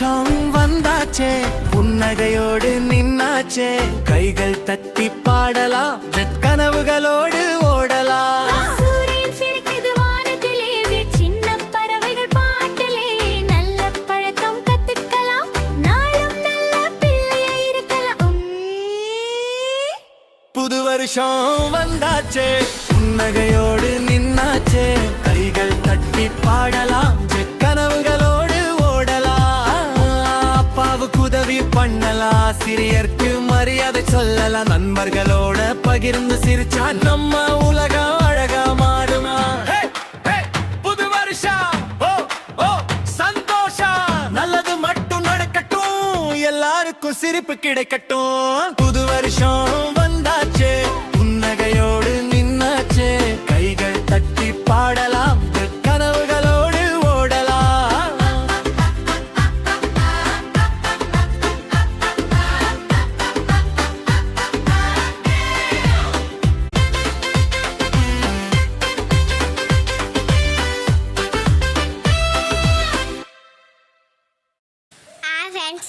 வருஷம் வந்தாச்சே, புன்னகையோடு நின்னாச்சே, கைகள் தட்டி பாடலாம், கனவுகளோடு ஓடலாம். புது வருஷம் வந்தாச்சே, புன்னகையோடு நின்னாச்சே, கைகள் தட்டி பாடலாம், கனவுகளோடு ஓடலாம். அப்பாவுக்கு உதவி பண்ணலாம், சிறியர்க்கு மரியாதை சொல்லலாம், நண்பர்களோட பகிர்ந்து சிரிச்சா நம்ம உலகம் அழகா மாறுமா. புது வருஷம் சந்தோஷம், நல்லது மட்டும் நடக்கட்டும், எல்லாருக்கும் சிரிப்பு கிடைக்கட்டும். புது வருஷம் வந்தாச்சே, புன்னகையோடு நின்னாச்சே, கைகள் தட்டி பாடலாம், கனவுகளோடு ஓடலாம்.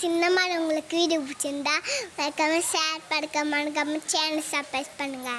இந்த மாதிரி உங்களுக்கு வீடியோ பிடிச்சிருந்தா லைக் ஷேர் பண்ணுங்க, சேனல் சப்ஸ்கிரைப் பண்ணுங்க.